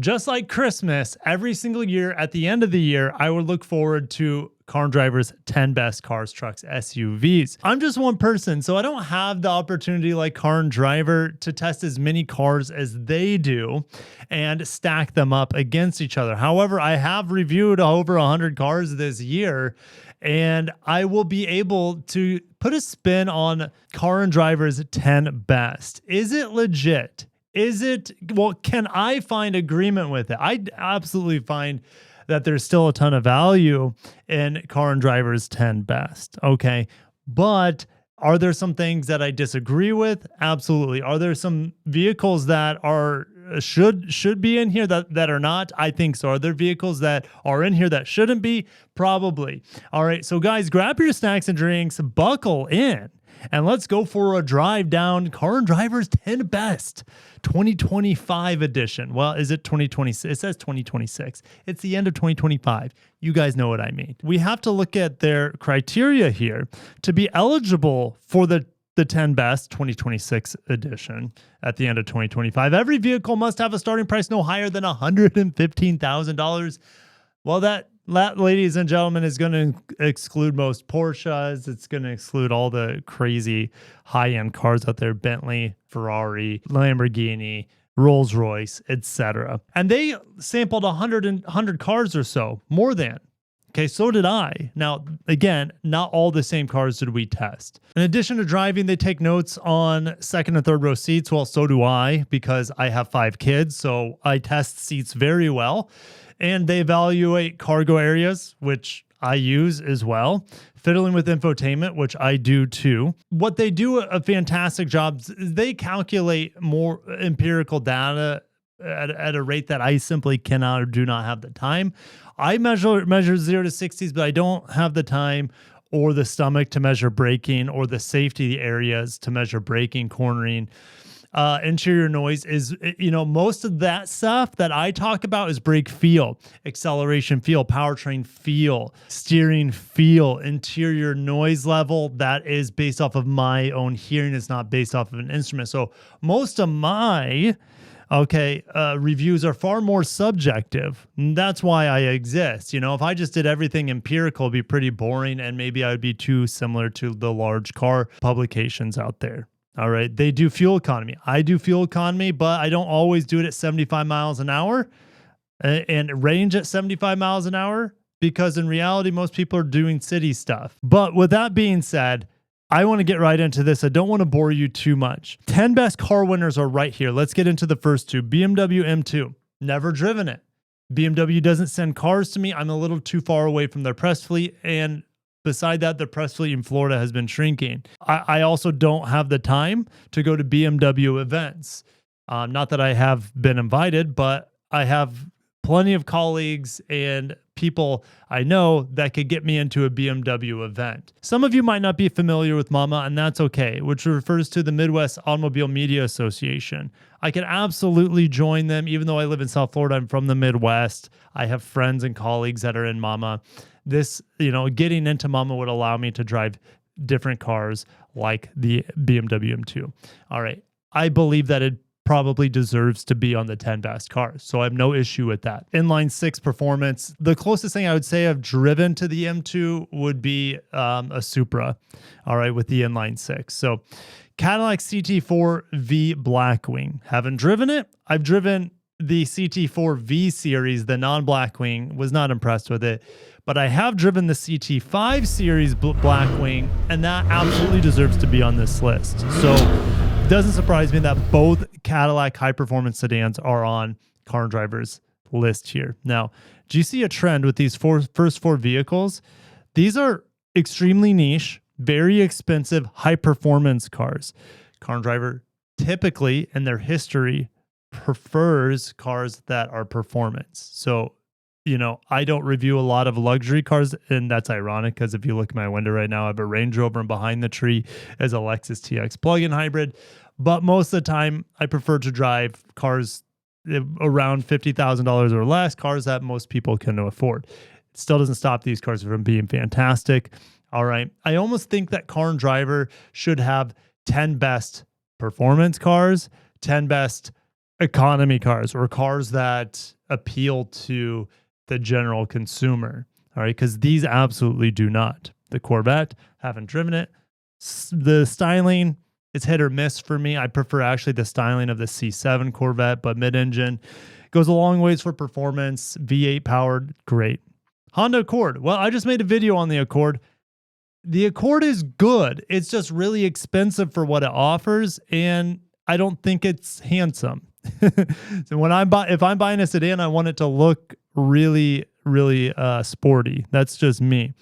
Just like Christmas, every single year at the end of the year, I would look forward to Car and Driver's 10 best cars, trucks, SUVs. I'm just one person, so I don't have the opportunity like Car and Driver to test as many cars as they do and stack them up against each other. However, I have reviewed over 100 cars this year, and I will be able to put a spin on Car and Driver's 10 best. Is it legit? Can I find agreement with it? I absolutely find that there's still a ton of value in Car and Driver's 10 best. Okay. But are there some things that I disagree with? Absolutely. Are there some vehicles that are should be in here that are not? I think so. Are there vehicles that are in here that shouldn't be? Probably. All right. So guys, grab your snacks and drinks, buckle in, and let's go for a drive down Car and Driver's 10 best 2025 edition. Well, is it 2026? It says 2026. It's the end of 2025. You guys know what I mean. We have to look at their criteria here to be eligible for the 10 best 2026 edition at the end of 2025. Every vehicle must have a starting price no higher than $115,000. Well, that, ladies and gentlemen, is going to exclude most Porsches. It's going to exclude all the crazy high-end cars out there, Bentley, Ferrari, Lamborghini, Rolls-Royce, etc. And they sampled 100 cars or so, more than. Okay, so did I. Now, again, not all the same cars did we test. In addition to driving, they take notes on second and third row seats. Well, so do I, because I have 5 kids, so I test seats very well. And they evaluate cargo areas, which I use as well. Fiddling with infotainment, which I do too. What they do a fantastic job is they calculate more empirical data at a rate that I simply cannot or do not have the time. I measure 0 to 60s, but I don't have the time or the stomach to measure braking or the safety areas to measure braking, cornering. Interior noise is, most of that stuff that I talk about is brake feel, acceleration feel, powertrain feel, steering feel, interior noise level. That is based off of my own hearing. It's not based off of an instrument. So most of my reviews are far more subjective. That's why I exist. If I just did everything empirical, it'd be pretty boring, and maybe I would be too similar to the large car publications out there. All right. They do fuel economy. I do fuel economy, but I don't always do it at 75 miles an hour and range at 75 miles an hour, because in reality, most people are doing city stuff. But with that being said, I want to get right into this. I don't want to bore you too much. 10 best car winners are right here. Let's get into the first two. BMW M2. Never driven it. BMW doesn't send cars to me. I'm a little too far away from their press fleet, and beside that, the press fleet in Florida has been shrinking. I also don't have the time to go to BMW events. Not that I have been invited, but I have plenty of colleagues and people I know that could get me into a BMW event. Some of you might not be familiar with MAMA, and that's okay, which refers to the Midwest Automobile Media Association. I could absolutely join them, even though I live in South Florida. I'm from the Midwest. I have friends and colleagues that are in MAMA. This, getting into MAMA would allow me to drive different cars like the BMW M2. All right. I believe that it probably deserves to be on the 10 best cars. So I have no issue with that. Inline 6 performance. The closest thing I would say I've driven to the M2 would be a Supra. All right. With the inline 6. So Cadillac CT4V Blackwing. Haven't driven it. I've driven the CT4V series, the non-Blackwing. Was not impressed with it. But I have driven the CT5 series Blackwing, and that absolutely deserves to be on this list. So it doesn't surprise me that both Cadillac high-performance sedans are on Car and Driver's list here. Now, do you see a trend with these first four vehicles? These are extremely niche, very expensive, high-performance cars. Car and Driver typically, in their history, prefers cars that are performance. So I don't review a lot of luxury cars, and that's ironic because if you look at my window right now, I have a Range Rover, and behind the tree is a Lexus TX plug-in hybrid. But most of the time, I prefer to drive cars around $50,000 or less, cars that most people can afford. It still doesn't stop these cars from being fantastic. All right. I almost think that Car and Driver should have 10 best performance cars, 10 best economy cars or cars that appeal to the general consumer. All right, because these absolutely do not. The Corvette, haven't driven it. The styling, it's hit or miss for me. I prefer actually the styling of the C7 Corvette, but mid-engine goes a long ways for performance. V8 powered, great. Honda Accord. Well, I just made a video on the Accord. The Accord is good. It's just really expensive for what it offers, and I don't think it's handsome. So if I'm buying a sedan, I want it to look really, really sporty. That's just me.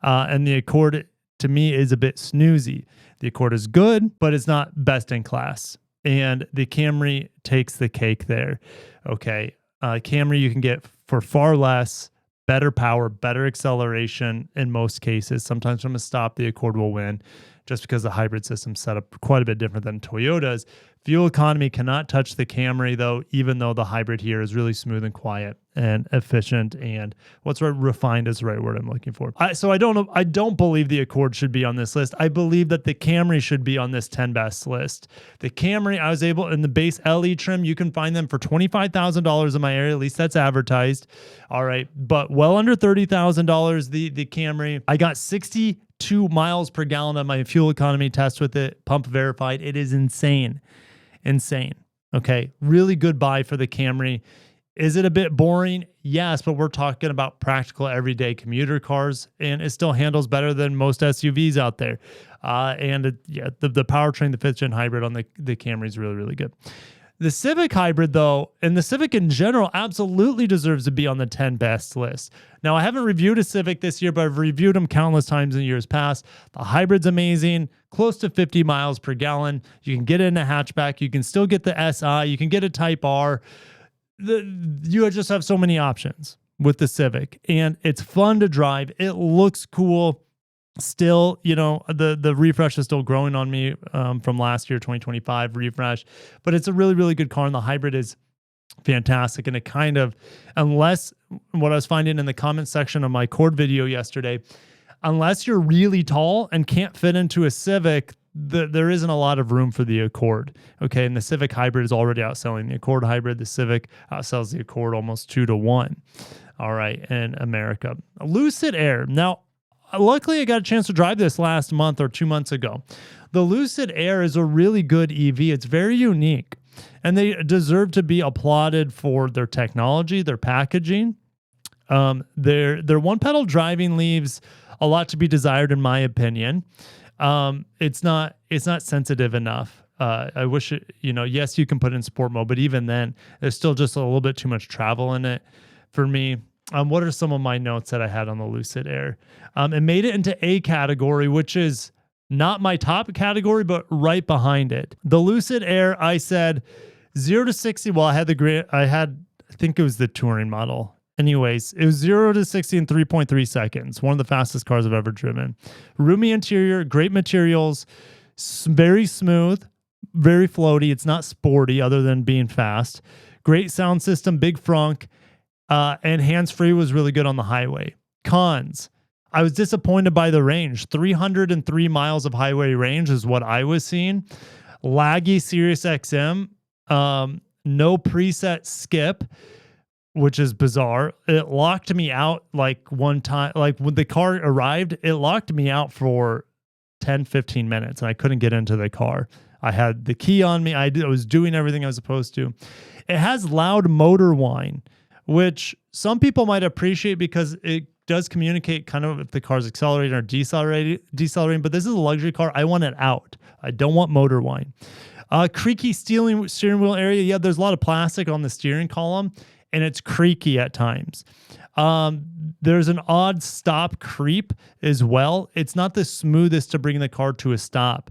And the Accord to me is a bit snoozy. The Accord is good, but it's not best in class. And the Camry takes the cake there. Okay. Camry you can get for far less, better power, better acceleration in most cases. Sometimes from a stop, the Accord will win just because the hybrid system's set up quite a bit different than Toyota's. Fuel economy cannot touch the Camry though, even though the hybrid here is really smooth and quiet and efficient, and refined is the right word I'm looking for. So I don't believe the Accord should be on this list. I believe that the Camry should be on this 10 best list. The Camry, I was able, in the base LE trim, you can find them for $25,000 in my area, at least that's advertised. All right, but well under $30,000, the Camry. I got 62 miles per gallon on my fuel economy test with it, pump verified. It is insane. Okay, really good buy for the Camry. Is it a bit boring? Yes, but we're talking about practical everyday commuter cars, and it still handles better than most SUVs out there. The powertrain, the 5th gen hybrid on the Camry is really, really good. The Civic hybrid, though, and the Civic in general, absolutely deserves to be on the 10 best list. Now, I haven't reviewed a Civic this year, but I've reviewed them countless times in years past. The hybrid's amazing, close to 50 miles per gallon. You can get it in a hatchback. You can still get the SI. You can get a Type R. You just have so many options with the Civic, and it's fun to drive. It looks cool. Still, the refresh is still growing on me from last year, 2025 refresh, but it's a really, really good car, and the hybrid is fantastic. And it kind of, unless what I was finding in the comment section of my Accord video yesterday, unless you're really tall and can't fit into a Civic, there isn't a lot of room for the Accord. Okay, and the Civic hybrid is already outselling the Accord hybrid. The Civic outsells the Accord almost 2-1. All right, in America. Lucid Air. Now, luckily, I got a chance to drive this last month or 2 months ago. The Lucid Air is a really good EV. It's very unique, and they deserve to be applauded for their technology, their packaging. Their one-pedal driving leaves a lot to be desired, in my opinion. It's not sensitive enough. I wish yes, you can put it in sport mode, but even then, there's still just a little bit too much travel in it for me. What are some of my notes that I had on the Lucid Air? It made it into A category, which is not my top category, but right behind it. The Lucid Air, I said 0 to 60. Well, I think it was the touring model. Anyways, it was 0 to 60 in 3.3 seconds. One of the fastest cars I've ever driven. Roomy interior, great materials, very smooth, very floaty. It's not sporty other than being fast. Great sound system, big frunk. And hands-free was really good on the highway. Cons. I was disappointed by the range. 303 miles of highway range is what I was seeing. Laggy Sirius XM. No preset skip, which is bizarre. It locked me out like one time. Like when the car arrived, it locked me out for 10, 15 minutes, and I couldn't get into the car. I had the key on me. I was doing everything I was supposed to. It has loud motor whine, which some people might appreciate because it does communicate kind of if the car's accelerating or decelerating, but this is a luxury car. I want it out. I don't want motor whine. Creaky steering wheel area. Yeah, there's a lot of plastic on the steering column, and it's creaky at times. There's an odd stop creep as well. It's not the smoothest to bring the car to a stop.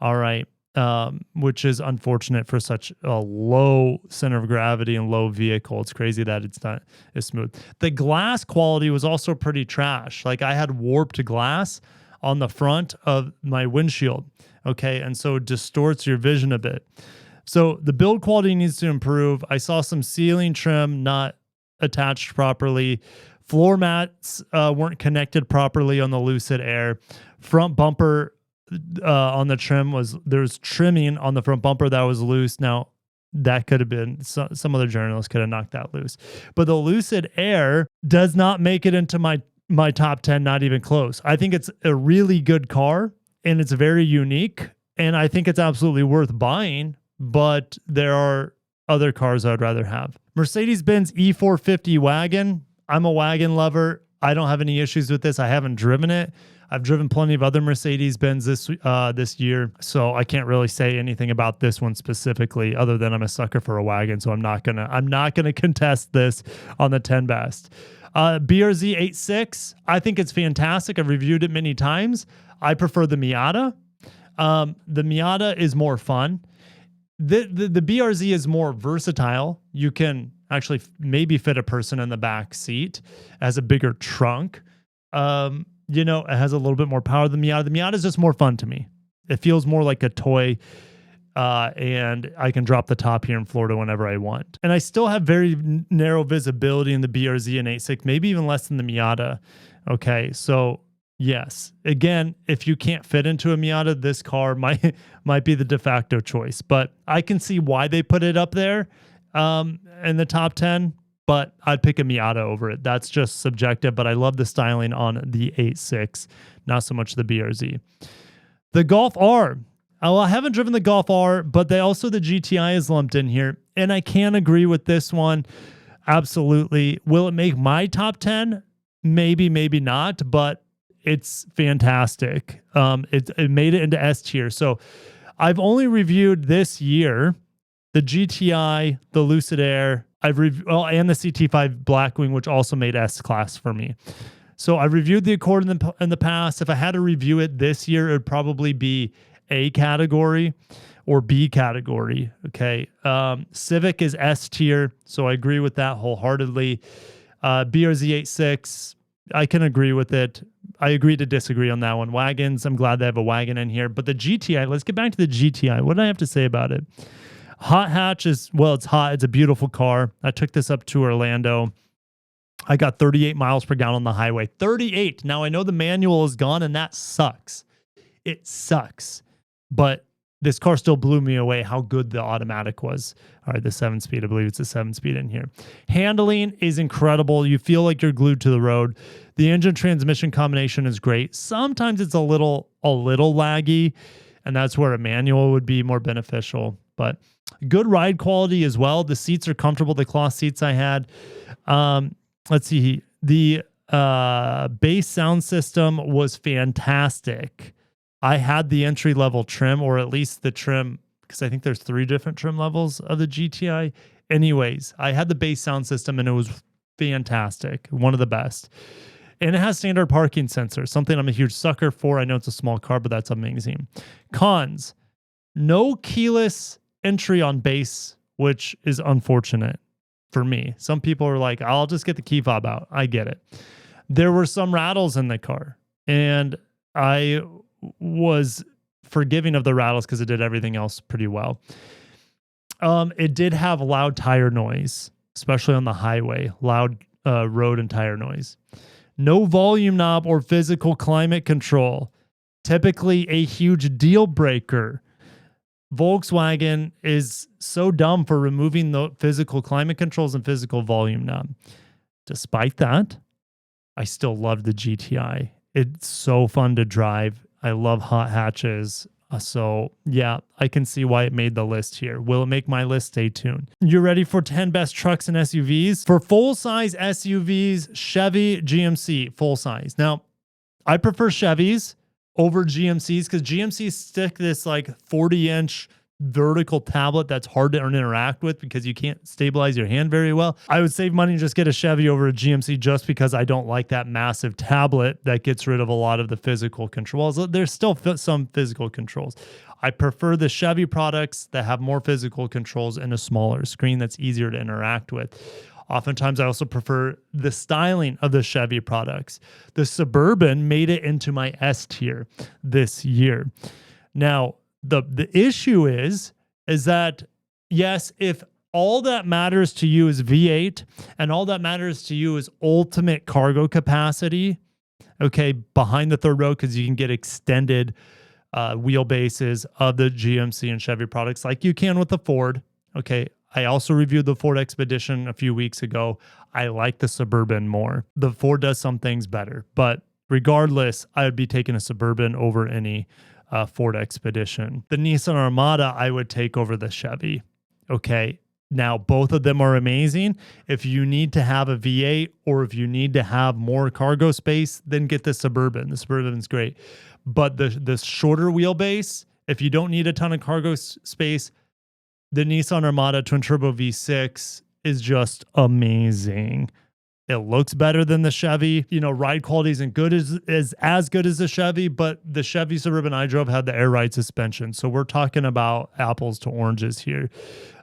All right. Which is unfortunate for such a low center of gravity and low vehicle. It's crazy that it's not as smooth. The glass quality was also pretty trash. Like I had warped glass on the front of my windshield. Okay. And so it distorts your vision a bit. So the build quality needs to improve. I saw some ceiling trim not attached properly. Floor mats weren't connected properly on the Lucid Air. Front bumper on the trim there's trimming on the front bumper that was loose. Now, that could have been some other journalist could have knocked that loose. But the Lucid Air does not make it into my top 10, not even close. I think it's a really good car and it's very unique. And I think it's absolutely worth buying, but there are other cars I'd rather have. Mercedes-Benz E450 wagon. I'm a wagon lover. I don't have any issues with this. I haven't driven it. I've driven plenty of other Mercedes-Benz this year, so I can't really say anything about this one specifically, other than I'm a sucker for a wagon. So I'm not gonna contest this on the 10 best. BRZ 86. I think it's fantastic. I've reviewed it many times. I prefer the Miata. The Miata is more fun. The BRZ is more versatile. You can actually maybe fit a person in the back seat. It has a bigger trunk. It has a little bit more power than the Miata. The Miata is just more fun to me. It feels more like a toy, and I can drop the top here in Florida whenever I want. And I still have very narrow visibility in the BRZ and 86, maybe even less than the Miata. Okay, so yes, again, if you can't fit into a Miata, this car might be the de facto choice. But I can see why they put it up there in the top 10. But I'd pick a Miata over it. That's just subjective, but I love the styling on the 86, not so much the BRZ. The Golf R. Oh, I haven't driven the Golf R, but the GTI is lumped in here, and I can agree with this one. Absolutely. Will it make my top 10? Maybe, maybe not, but it's fantastic. It made it into S tier. So I've only reviewed this year the GTI, the Lucid Air, and the CT5 Blackwing, which also made S class for me. So I reviewed the Accord in the past. If I had to review it this year, it would probably be A category or B category. Okay. Civic is S tier, so I agree with that wholeheartedly. BRZ 86, I can agree with it. I agree to disagree on that one. Wagons, I'm glad they have a wagon in here. But the GTI, let's get back to the GTI. What do I have to say about it? Hot hatch is, well, it's hot. It's a beautiful car. I took this up to Orlando. I got 38 miles per gallon on the highway. 38. Now, I know the manual is gone, and that sucks. It sucks. But this car still blew me away how good the automatic was. All right, the 7-speed, I believe it's a 7-speed in here. Handling is incredible. You feel like you're glued to the road. The engine transmission combination is great. Sometimes it's a little laggy, and that's where a manual would be more beneficial. But good ride quality as well. The seats are comfortable. The cloth seats I had. Let's see. The bass sound system was fantastic. I had the entry-level trim, or at least the trim, because I think there's 3 different trim levels of the GTI. Anyways, I had the bass sound system, and it was fantastic. One of the best. And it has standard parking sensors, something I'm a huge sucker for. I know it's a small car, but that's amazing. Cons. No keyless entry on base, which is unfortunate for me. Some people are like, I'll just get the key fob out. I get it. There were some rattles in the car, and I was forgiving of the rattles because it did everything else pretty well. It did have loud tire noise, especially on the highway, loud road and tire noise. No volume knob or physical climate control. Typically a huge deal breaker. Volkswagen is so dumb for removing the physical climate controls and physical volume knob. Despite that, I still love the GTI. It's so fun to drive. I love hot hatches. So yeah, I can see why it made the list here. Will it make my list? Stay tuned. You ready for 10 best trucks and SUVs? For full-size SUVs, Chevy, GMC, full-size. Now, I prefer Chevys over GMCs because GMCs stick this like 40-inch vertical tablet that's hard to interact with because you can't stabilize your hand very well. I would save money and just get a Chevy over a GMC just because I don't like that massive tablet that gets rid of a lot of the physical controls. There's still some physical controls. I prefer the Chevy products that have more physical controls and a smaller screen that's easier to interact with. Oftentimes, I also prefer the styling of the Chevy products. The Suburban made it into my S tier this year. Now, the issue is that, yes, if all that matters to you is V8 and all that matters to you is ultimate cargo capacity, okay, behind the third row, because you can get extended wheelbases of the GMC and Chevy products like you can with the Ford, Okay. I also reviewed the Ford Expedition a few weeks ago. I like the Suburban more. The Ford does some things better, but regardless, I would be taking a Suburban over any Ford Expedition. The Nissan Armada, I would take over the Chevy. Okay. Now, both of them are amazing. If you need to have a V8 or if you need to have more cargo space, then get the Suburban. The Suburban is great. But the shorter wheelbase, if you don't need a ton of cargo space, the Nissan Armada twin turbo V6 is just amazing. It looks better than the Chevy. You know, ride quality isn't good as good as the Chevy, but the Chevy Suburban I drove had the air ride suspension. So we're talking about apples to oranges here.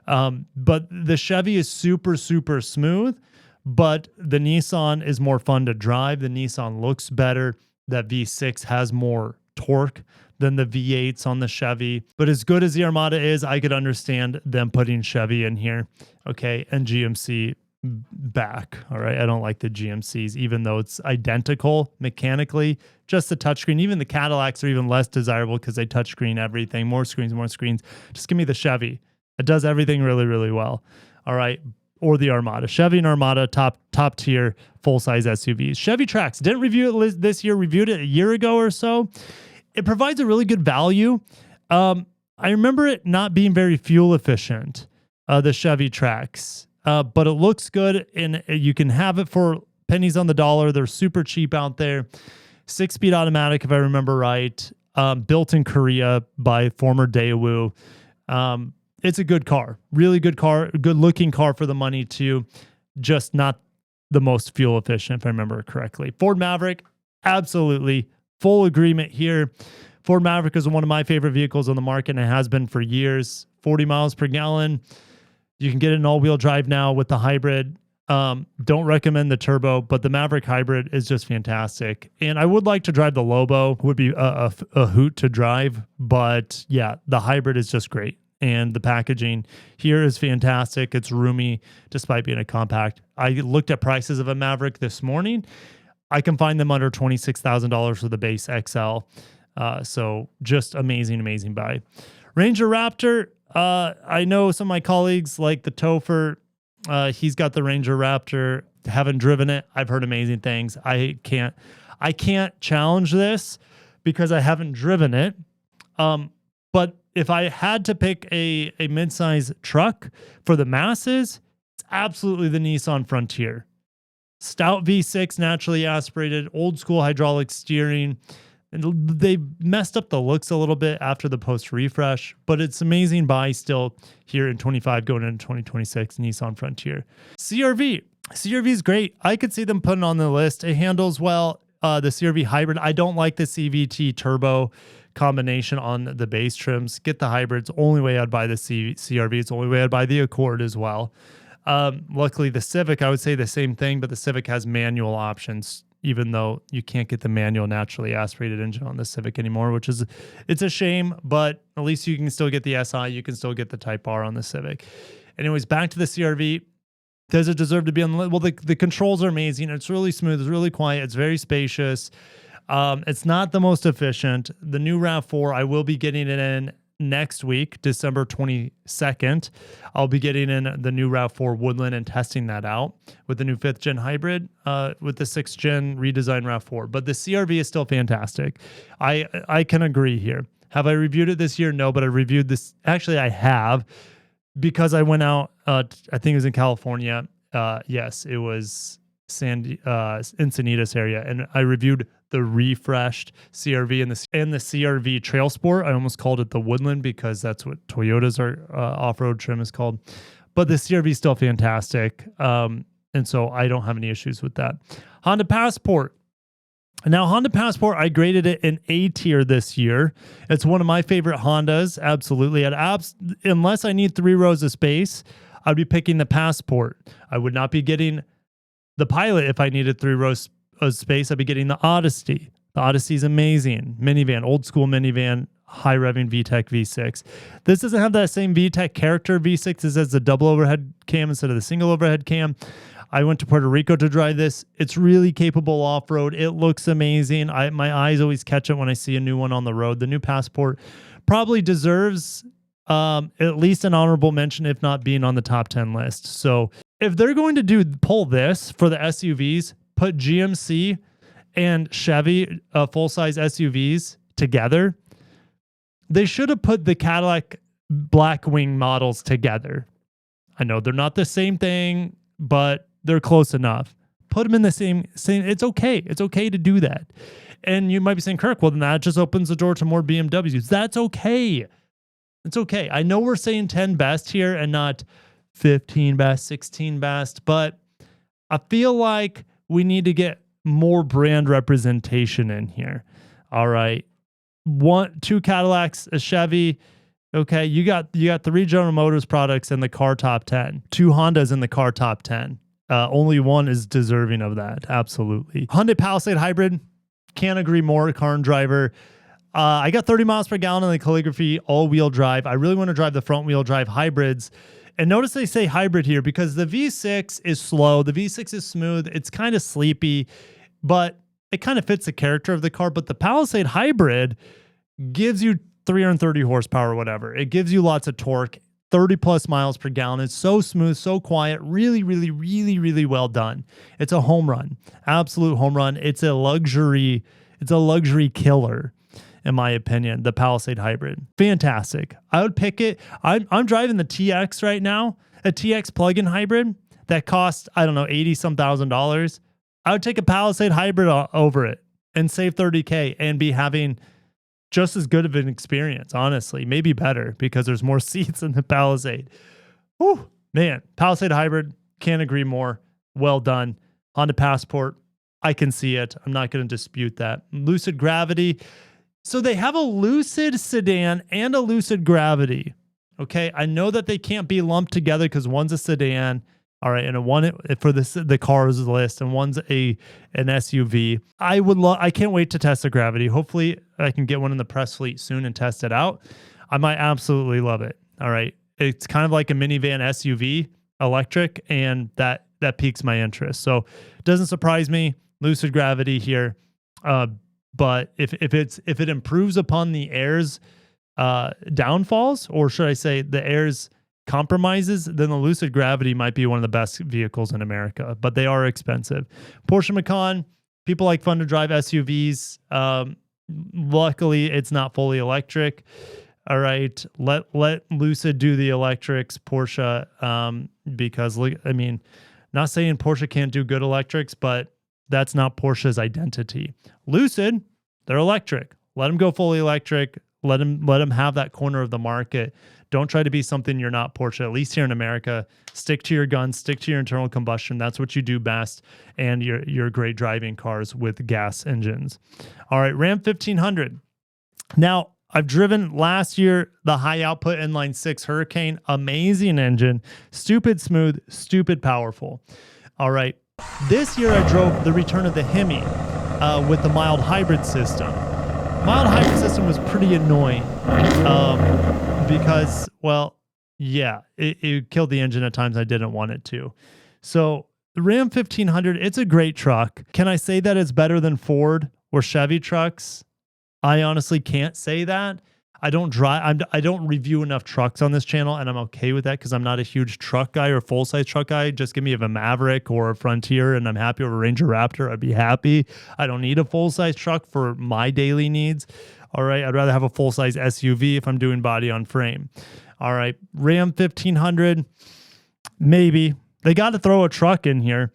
But the Chevy is super, super smooth, but the Nissan is more fun to drive. The Nissan looks better. That V6 has more torque than the V8s on the Chevy. But as good as the Armada is, I could understand them putting Chevy in here. Okay. And GMC back. All right. I don't like the GMCs, even though it's identical mechanically. Just the touchscreen. Even the Cadillacs are even less desirable because they touchscreen everything. More screens, more screens. Just give me the Chevy. It does everything really, really well. All right. Or the Armada. Chevy and Armada, top tier, full-size SUVs. Chevy Trax. Didn't review it this year. Reviewed it a year ago or so. It provides a really good value. I remember it not being very fuel efficient, the Chevy Trax. But it looks good, and you can have it for pennies on the dollar. They're super cheap out there. 6-speed automatic, if I remember right. Built in Korea by former Daewoo. It's a good car. Really good car. Good looking car for the money too. Just not the most fuel efficient, if I remember correctly. Ford Maverick, absolutely. Full agreement here. Ford Maverick is one of my favorite vehicles on the market, and it has been for years. 40 miles per gallon. You can get it in all-wheel drive now with the hybrid. Don't recommend the turbo, but the Maverick hybrid is just fantastic. And I would like to drive the Lobo. Would be a hoot to drive. But yeah, the hybrid is just great. And the packaging here is fantastic. It's roomy despite being a compact. I looked at prices of a Maverick this morning. I can find them under $26,000 for the base XL. So just amazing, amazing buy. Ranger Raptor. I know some of my colleagues like the Topher. He's got the Ranger Raptor. Haven't driven it. I've heard amazing things. I can't challenge this because I haven't driven it. But if I had to pick a midsize truck for the masses, it's absolutely the Nissan Frontier. Stout V6, naturally aspirated, old school hydraulic steering. And they messed up the looks a little bit after the post refresh, but it's amazing buy still here in 25 going into 2026 Nissan Frontier. CRV is great. I could see them putting on the list. It handles well. The CRV hybrid. I don't like the CVT turbo combination on the base trims. Get the hybrids. Only way I'd buy the CRV. It's the only way I'd buy the Accord as well. Luckily, the Civic, I would say the same thing, but the Civic has manual options, even though you can't get the manual naturally aspirated engine on the Civic anymore, which is, it's a shame, but at least you can still get the SI. You can still get the Type R on the Civic. Anyways, back to the CRV. Does it deserve to be on the list? Well, the controls are amazing. It's really smooth. It's really quiet. It's very spacious. It's not the most efficient. The new RAV4, I will be getting it in next week, December 22nd. I'll be getting in the new RAV4 Woodland and testing that out with the new 5th gen hybrid, with the 6th gen redesigned RAV4. But the CRV is still fantastic. I can agree here. Have I reviewed it this year? No, but I reviewed this. Actually, I have, because I went out, I think it was in California. Yes, it was Encinitas area. And I reviewed the refreshed CRV and the CRV Trail Sport. I almost called it the Woodland because that's what Toyota's off-road trim is called. But the CRV is still fantastic. And so I don't have any issues with that. Honda Passport. Now, Honda Passport, I graded it an A tier this year. It's one of my favorite Hondas. Absolutely. Unless I need 3 rows of space, I'd be picking the Passport. I would not be getting the Pilot if I needed 3 rows of space. I'd be getting the Odyssey. The Odyssey is amazing. Minivan, old school minivan, high revving VTEC V6. This doesn't have that same VTEC character. V6 is as the double overhead cam instead of the single overhead cam. I went to Puerto Rico to drive this. It's really capable off-road. It looks amazing. My eyes always catch it when I see a new one on the road. The new Passport probably deserves At least an honorable mention, if not being on the top 10 list. So if they're going to pull this for the SUVs, put GMC and Chevy full-size SUVs together, they should have put the Cadillac Blackwing models together. I know they're not the same thing, but they're close enough. Put them in the same. It's okay. It's okay to do that. And you might be saying, Kirk, well, then that just opens the door to more BMWs. That's okay. It's okay. I know we're saying 10 best here and not 15 best, 16 best, but I feel like we need to get more brand representation in here. All right. Two Cadillacs, a Chevy. Okay. You got 3 General Motors products in the car top 10, 2 Hondas in the car top 10. Only one is deserving of that. Absolutely. Hyundai Palisade Hybrid. Can't agree more. Car and Driver. I got 30 miles per gallon on the Calligraphy all-wheel drive. I really want to drive the front-wheel drive hybrids. And notice they say hybrid here because the V6 is slow. The V6 is smooth. It's kind of sleepy, but it kind of fits the character of the car. But the Palisade Hybrid gives you 330 horsepower or whatever. It gives you lots of torque, 30 plus miles per gallon. It's so smooth, so quiet, really, really, really, really well done. It's a home run, absolute home run. It's a luxury killer, in my opinion, the Palisade Hybrid. Fantastic. I would pick it. I'm driving the TX right now, a TX plug-in hybrid that costs, I don't know, $80-some thousand. I would take a Palisade Hybrid over it and save $30K and be having just as good of an experience, honestly. Maybe better because there's more seats in the Palisade. Whew, man, Palisade Hybrid, can't agree more. Well done. Honda Passport, I can see it. I'm not going to dispute that. Lucid Gravity. So they have a Lucid sedan and a Lucid Gravity. Okay, I know that they can't be lumped together because one's a sedan, all right, and one for the cars list, and one's an SUV. I can't wait to test the Gravity. Hopefully, I can get one in the press fleet soon and test it out. I might absolutely love it. All right, it's kind of like a minivan SUV, electric, and that piques my interest. So it doesn't surprise me. Lucid Gravity here. But if it improves upon the Air's downfalls, or should I say the Air's compromises, then the Lucid Gravity might be one of the best vehicles in America. But they are expensive. Porsche Macan, people like fun to drive SUVs. Luckily, it's not fully electric. All right, let Lucid do the electrics, Porsche, because I mean, not saying Porsche can't do good electrics, but that's not Porsche's identity. Lucid, they're electric. Let them go fully electric. Let them have that corner of the market. Don't try to be something you're not, Porsche, at least here in America. Stick to your guns, stick to your internal combustion. That's what you do best. And you're great driving cars with gas engines. All right, Ram 1500. Now, I've driven last year the high output inline 6 Hurricane. Amazing engine. Stupid smooth, stupid powerful. All right. This year I drove the return of the Hemi with the mild hybrid system. Mild hybrid system was pretty annoying because, well, yeah, it killed the engine at times I didn't want it to. So the Ram 1500, it's a great truck. Can I say that it's better than Ford or Chevy trucks? I honestly can't say that. I don't review enough trucks on this channel, and I'm okay with that because I'm not a huge truck guy or full-size truck guy. Just give me a Maverick or a Frontier, and I'm happy with a Ranger Raptor. I'd be happy. I don't need a full-size truck for my daily needs. All right, I'd rather have a full-size SUV if I'm doing body on frame. All right, Ram 1500, maybe. They got to throw a truck in here.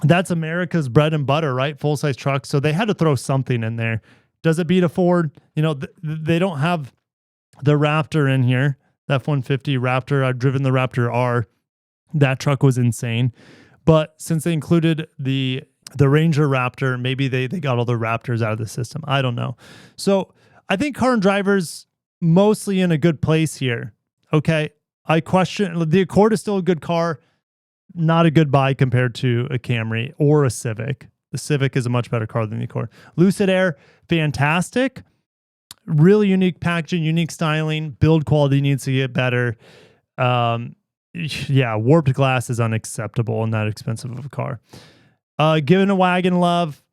That's America's bread and butter, right? Full-size trucks. So they had to throw something in there. Does it beat a Ford? You know, they don't have the Raptor in here. The F-150 Raptor. I've driven the Raptor R. That truck was insane. But since they included the Ranger Raptor, maybe they got all the Raptors out of the system. I don't know. So I think Car and Driver's mostly in a good place here. Okay. I question, the Accord is still a good car. Not a good buy compared to a Camry or a Civic. The Civic is a much better car than the Accord. Lucid Air, fantastic. Really unique packaging, unique styling. Build quality needs to get better. Yeah, warped glass is unacceptable and that expensive of a car. Given a wagon love,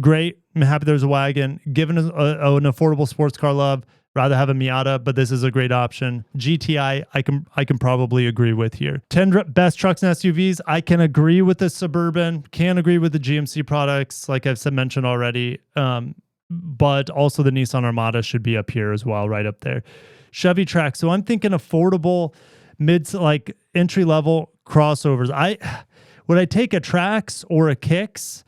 great. I'm happy there's a wagon. Given an affordable sports car love, Rather have a Miata, but this is a great option. GTI, I can probably agree with here. 10 best trucks and SUVs. I can agree with the Suburban. Can agree with the GMC products, like I've mentioned already. But also the Nissan Armada should be up here as well, right up there. Chevy Trax. So I'm thinking affordable, like entry level crossovers. Would I take a Trax or a Kicks?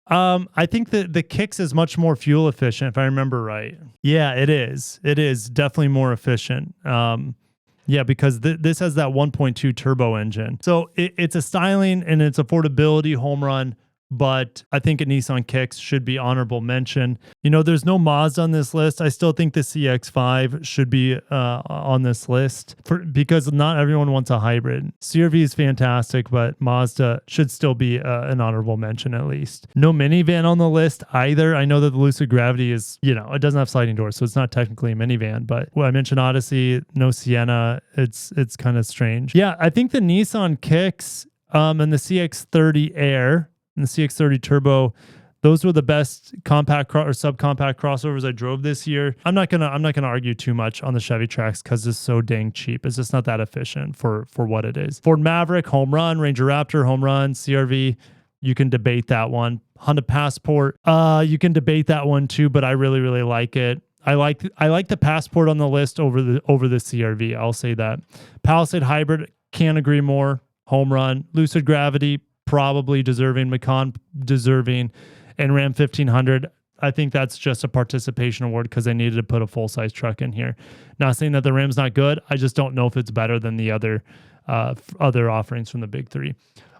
I think that the Kicks is much more fuel efficient, if I remember right. Yeah, it is. It is definitely more efficient. Yeah, because this has that 1.2 turbo engine. So it's a styling and it's affordability home run. But I think a Nissan Kicks should be honorable mention. You know, there's no Mazda on this list. I still think the CX-5 should be on this list because not everyone wants a hybrid. CR-V is fantastic, but Mazda should still be an honorable mention at least. No minivan on the list either. I know that the Lucid Gravity is, you know, it doesn't have sliding doors, so it's not technically a minivan. But I mentioned Odyssey, no Sienna. It's kind of strange. Yeah, I think the Nissan Kicks and the CX-30 Air and the CX-30 Turbo, those were the best compact or subcompact crossovers I drove this year. I'm not gonna argue too much on the Chevy Trax because it's so dang cheap. It's just not that efficient for what it is. Ford Maverick, home run. Ranger Raptor, home run. CR-V, you can debate that one. Honda Passport, you can debate that one too, but I really like it. I like the Passport on the list over the CR-V. I'll say that. Palisade Hybrid, can't agree more. Home run. Lucid Gravity, probably deserving. Macan deserving. And Ram 1500, I think that's just a participation award because they needed to put a full-size truck in here. Not saying that the Ram's not good. I just don't know if it's better than the other offerings from the big three.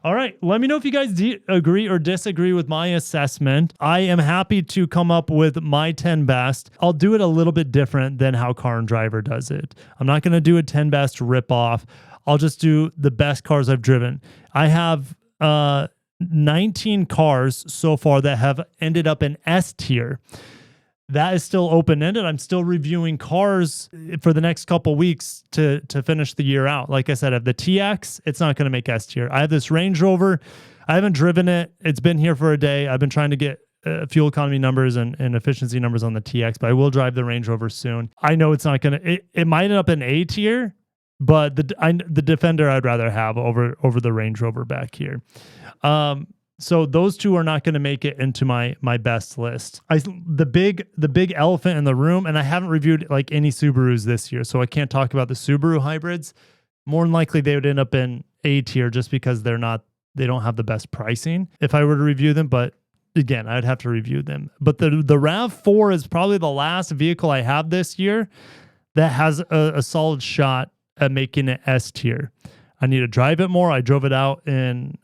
All right, let me know if you guys agree or disagree with my assessment. I am happy to come up with my 10 best. I'll do it a little bit different than how Car and Driver does it. I'm not going to do a 10 best ripoff. I'll just do the best cars I've driven. I have 19 cars so far that have ended up in S tier. That is still open-ended. I'm still reviewing cars for the next couple weeks to finish the year out. Like I said, I have the TX. It's not going to make S tier. I have this Range Rover. I haven't driven it. It's been here for a day. I've been trying to get fuel economy numbers and efficiency numbers on the TX, but I will drive the Range Rover soon. I know it's not going to... It might end up in A tier, but the Defender I'd rather have over the Range Rover back here. So those two are not going to make it into my best list. The big elephant in the room, and I haven't reviewed like any Subarus this year, so I can't talk about the Subaru hybrids. More than likely they would end up in A tier just because they don't have the best pricing if I were to review them, but again, I'd have to review them. But the RAV4 is probably the last vehicle I have this year that has a solid shot at making it S tier. I need to drive it more. I drove it out in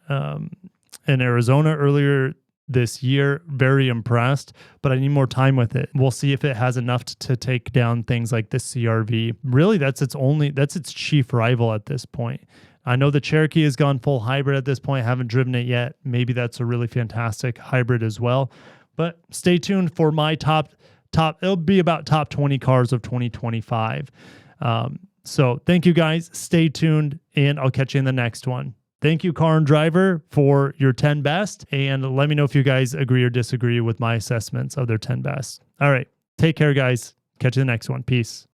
Arizona earlier this year. Very impressed, but I need more time with it. We'll see if it has enough to take down things like the CR-V. Really, that's its chief rival at this point. I know the Cherokee has gone full hybrid at this point. I haven't driven it yet. Maybe that's a really fantastic hybrid as well. But stay tuned for my top. It'll be about top 20 cars of 2025. So thank you guys. Stay tuned, and I'll catch you in the next one. Thank you, Car and Driver, for your 10 best. And let me know if you guys agree or disagree with my assessments of their 10 best. All right. Take care, guys. Catch you in the next one. Peace.